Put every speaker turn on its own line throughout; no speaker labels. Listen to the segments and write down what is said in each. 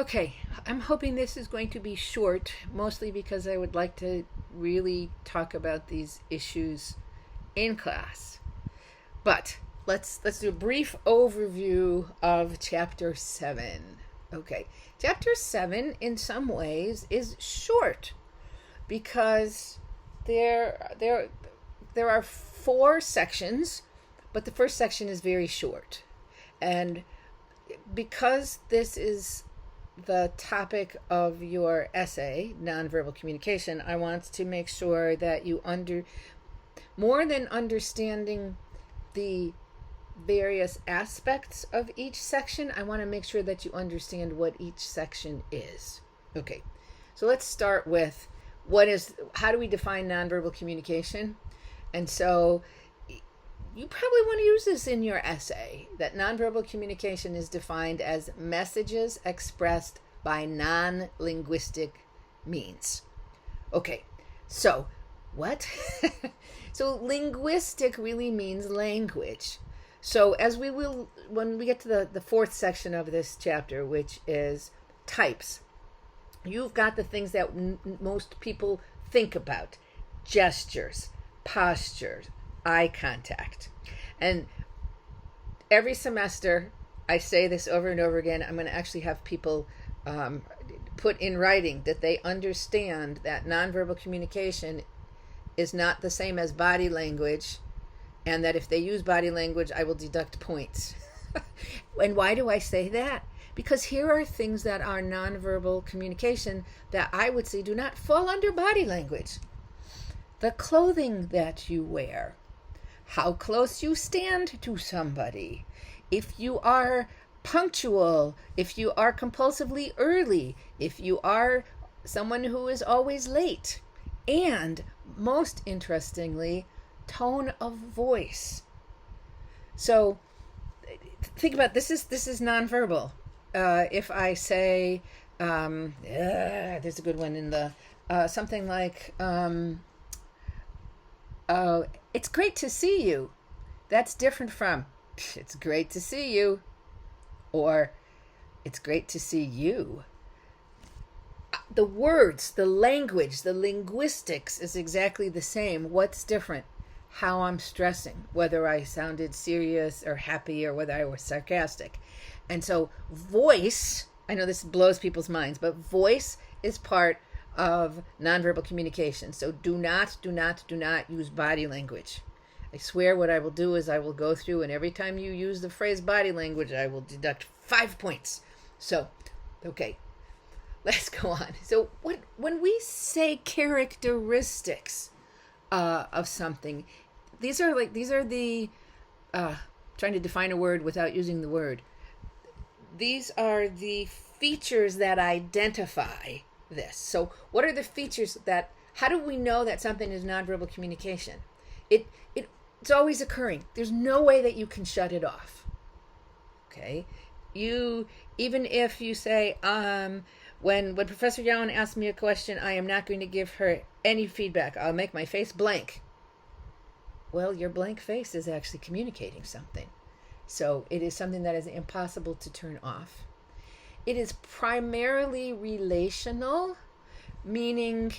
Okay, I'm hoping this is going to be short, mostly because I would like to really talk about these issues in class. But let's do a brief overview of chapter 7. Okay. Chapter 7 in some ways is short because there are four sections, but the first section is very short. And because this is the topic of your essay, nonverbal communication, I want to make sure that you more than understanding the various aspects of each section, I want to make sure that you understand what each section is. Okay, so let's start with how do we define nonverbal communication? And so you probably want to use this in your essay, that nonverbal communication is defined as messages expressed by non-linguistic means. Okay, so what? So linguistic really means language. So when we get to the fourth section of this chapter, which is types, you've got the things that most people think about: gestures, postures, eye contact. And every semester, I say this over and over again, I'm going to actually have people put in writing that they understand that nonverbal communication is not the same as body language, and that if they use body language, I will deduct points. And why do I say that? Because here are things that are nonverbal communication that I would say do not fall under body language. The clothing that you wear, how close you stand to somebody, if you are punctual, if you are compulsively early, if you are someone who is always late, and most interestingly, tone of voice. So think about this is nonverbal. If I say, there's a good one in the something like, it's great to see you. That's different from, it's great to see you, or it's great to see you. The words, the language, the linguistics is exactly the same. What's different? How I'm stressing, whether I sounded serious or happy or whether I was sarcastic. And so voice, I know this blows people's minds, but voice is part of nonverbal communication. So do not use body language. I swear what I will do is I will go through, and every time you use the phrase body language, I will deduct 5 points. So, okay, let's go on. So when we say characteristics of something, these are the trying to define a word without using the word. These are the features that identify this. So what are the features how do we know that something is nonverbal communication? It's always occurring. There's no way that you can shut it off. Okay? Even if you say, when Professor Yowen asks me a question, I am not going to give her any feedback. I'll make my face blank. Well, your blank face is actually communicating something. So it is something that is impossible to turn off. It is primarily relational, meaning,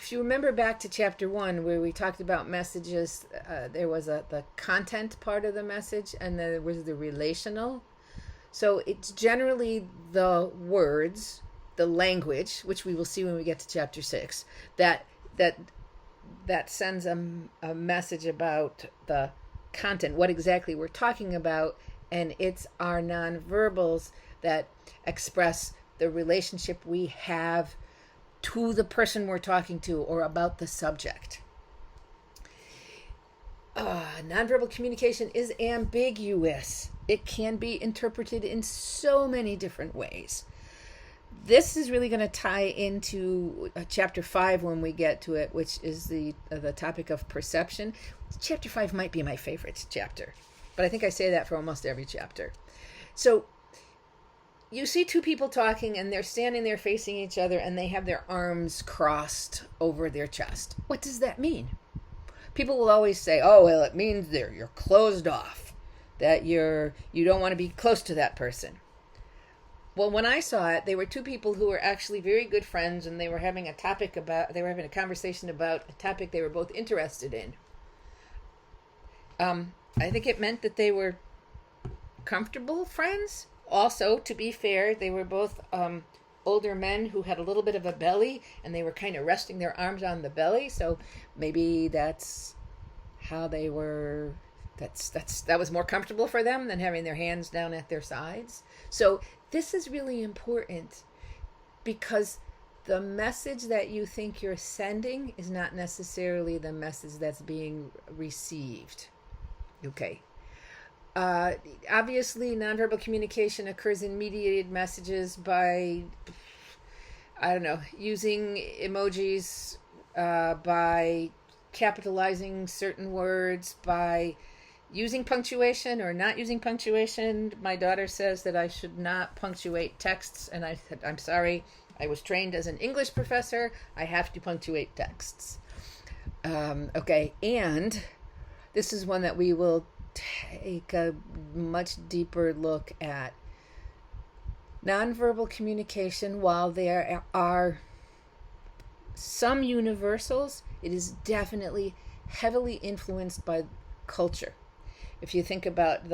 if you remember back to chapter 1 where we talked about messages, there was the content part of the message, and then there was the relational. So it's generally the words, the language, which we will see when we get to chapter 6, that sends a message about the content, what exactly we're talking about, and it's our nonverbals that express the relationship we have to the person we're talking to or about the subject. Nonverbal communication is ambiguous. It can be interpreted in so many different ways. This is really going to tie into chapter 5 when we get to it, which is the topic of perception. Chapter 5 might be my favorite chapter, but I think I say that for almost every chapter. So you see two people talking, and they're standing there facing each other, and they have their arms crossed over their chest. What does that mean? People will always say, oh, well, it means you're closed off, that you don't want to be close to that person. Well, when I saw it, they were two people who were actually very good friends, and they were having they were having a conversation about a topic they were both interested in. I think it meant that they were comfortable friends. Also, to be fair, they were both older men who had a little bit of a belly, and they were kind of resting their arms on the belly. So maybe that's how they were. That was more comfortable for them than having their hands down at their sides. So this is really important, because the message that you think you're sending is not necessarily the message that's being received. Okay. Obviously, nonverbal communication occurs in mediated messages by, I don't know, using emojis, by capitalizing certain words, by using punctuation or not using punctuation. My daughter says that I should not punctuate texts, and I said, I'm sorry. I was trained as an English professor. I have to punctuate texts. Okay, and this is one that we will take a much deeper look at. Nonverbal communication, while there are some universals, it is definitely heavily influenced by culture. If you think about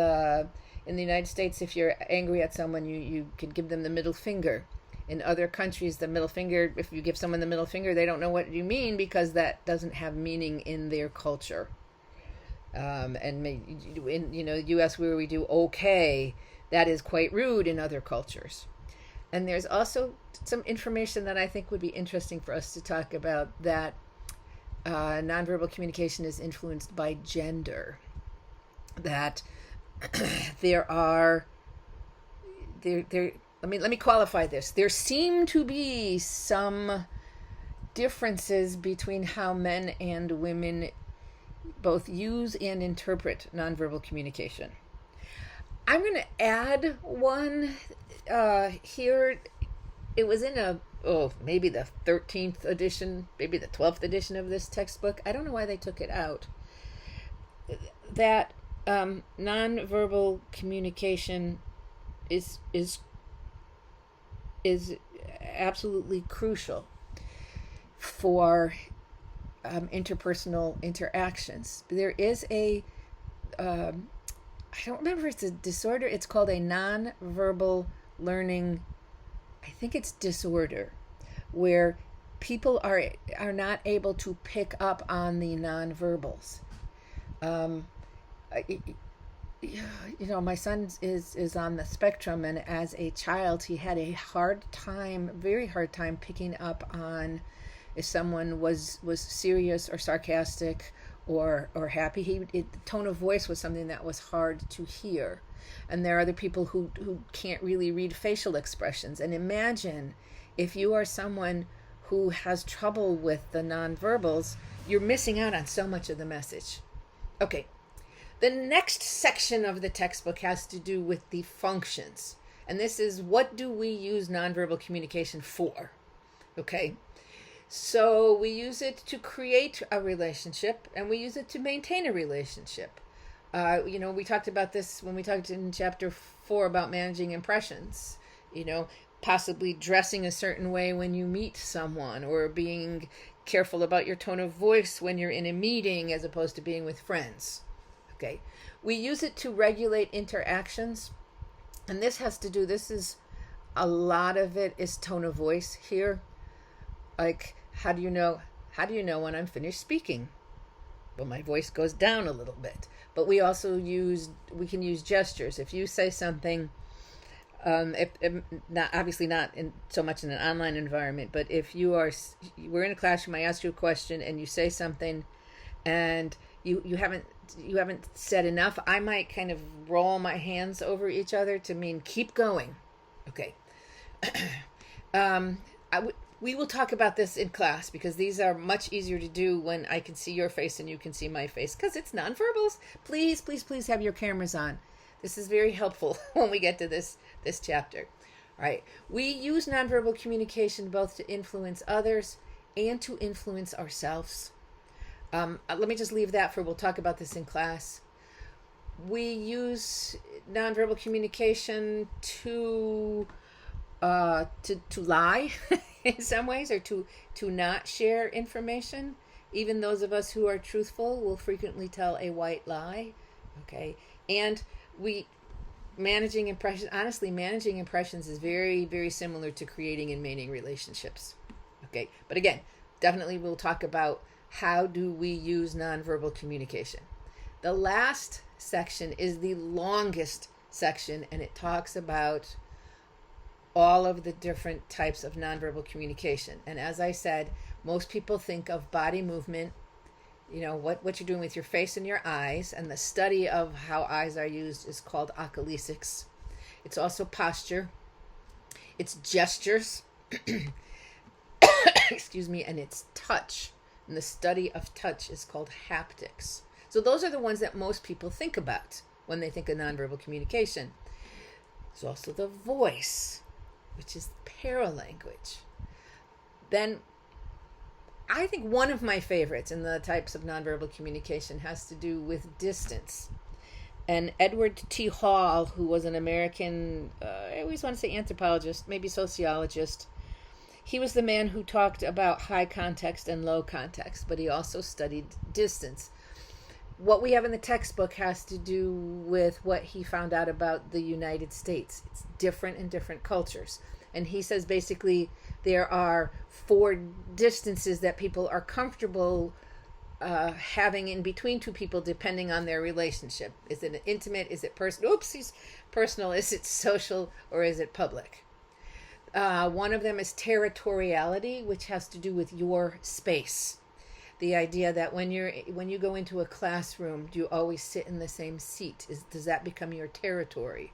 in the United States, if you're angry at someone, you can give them the middle finger. In other countries, the middle finger, if you give someone the middle finger, they don't know what you mean, because that doesn't have meaning in their culture. And in the U.S., where we do okay, that is quite rude in other cultures. And there's also some information that I think would be interesting for us to talk about, that nonverbal communication is influenced by gender. That let me qualify this. There seem to be some differences between how men and women both use and interpret nonverbal communication. I'm going to add one here. It was in maybe the 13th edition, maybe the 12th edition of this textbook. I don't know why they took it out. That nonverbal communication is absolutely crucial for interpersonal interactions. There is I don't remember if it's a disorder. It's called a nonverbal learning, I think it's disorder, where people are not able to pick up on the nonverbals. My son is on the spectrum, and as a child, he had a very hard time picking up on if someone was serious or sarcastic or happy. The tone of voice was something that was hard to hear. And there are other people who can't really read facial expressions. And imagine if you are someone who has trouble with the nonverbals, you're missing out on so much of the message. Okay, the next section of the textbook has to do with the functions. And this is, what do we use nonverbal communication for? Okay, so we use it to create a relationship, and we use it to maintain a relationship. We talked about this when we talked in chapter 4 about managing impressions. Possibly dressing a certain way when you meet someone, or being careful about your tone of voice when you're in a meeting as opposed to being with friends. Okay, we use it to regulate interactions, and this is a lot of it is tone of voice here. Like, how do you know when I'm finished speaking? Well, my voice goes down a little bit. But we can use gestures. If you say something, obviously not in so much in an online environment, but if we're in a classroom, I ask you a question and you say something, and you haven't said enough, I might kind of roll my hands over each other to mean keep going. Okay. We will talk about this in class, because these are much easier to do when I can see your face and you can see my face, because it's nonverbals. Please, please, please have your cameras on. This is very helpful when we get to this chapter. All right. We use nonverbal communication both to influence others and to influence ourselves. Let me just leave that we'll talk about this in class. We use nonverbal communication to to lie in some ways, or to not share information. Even those of us who are truthful will frequently tell a white lie. Okay, and we managing impressions. Honestly, managing impressions is very, very similar to creating and maintaining relationships. Okay, but again, definitely we'll talk about how do we use nonverbal communication. The last section is the longest section, and it talks about all of the different types of nonverbal communication. And as I said, most people think of body movement, what you're doing with your face and your eyes, and the study of how eyes are used is called oculesics. It's also posture, it's gestures, excuse me, and it's touch. And the study of touch is called haptics. So those are the ones that most people think about when they think of nonverbal communication. There's also the voice, which is paralanguage. Then I think one of my favorites in the types of nonverbal communication has to do with distance. And Edward T. Hall, who was an American, I always want to say anthropologist, maybe sociologist, he was the man who talked about high context and low context, but he also studied distance. What we have in the textbook has to do with what he found out about the United States. It's different in different cultures. And he says basically there are 4 distances that people are comfortable having in between two people depending on their relationship. Is it intimate? Is it personal? Oopsies. Personal. Is it social? Or is it public? One of them is territoriality, which has to do with your space. The idea that when you go into a classroom, do you always sit in the same seat? Does that become your territory?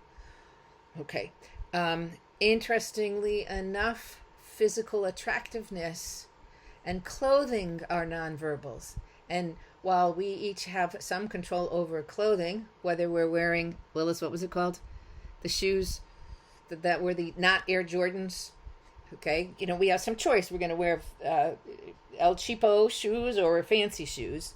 Okay. Interestingly enough, physical attractiveness and clothing are nonverbals. And while we each have some control over clothing, whether we're wearing, Willis, what was it called? The shoes that were the not Air Jordans. Okay. We have some choice. We're going to wear El Cheapo shoes or fancy shoes.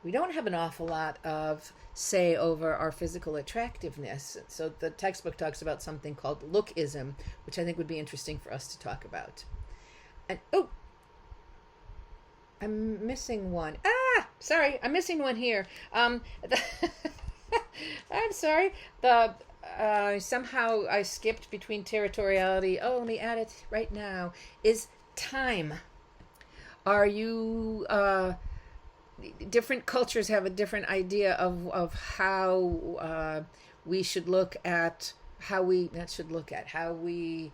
We don't have an awful lot of say over our physical attractiveness. So the textbook talks about something called lookism, which I think would be interesting for us to talk about. And I'm missing one. Sorry, I'm missing one here. I'm sorry. Somehow I skipped between territoriality. Let me add it right now. Is time. Are you different cultures have a different idea of how we should look at how we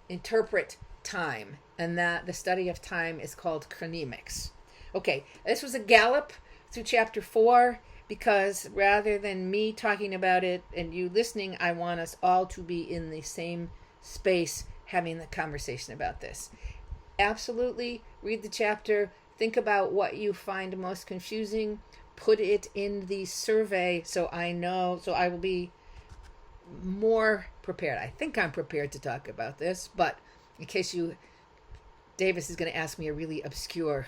interpret time, and that the study of time is called chronemics. Okay, this was a gallop through chapter 4, because rather than me talking about it and you listening, I want us all to be in the same space having the conversation about this. Absolutely read the chapter. Think about what you find most confusing. Put it in the survey so I know, so I will be more prepared. I think I'm prepared to talk about this, but in case Davis is going to ask me a really obscure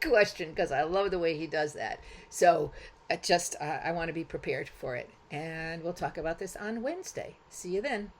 question, because I love the way he does that. So I want to be prepared for it. And we'll talk about this on Wednesday. See you then.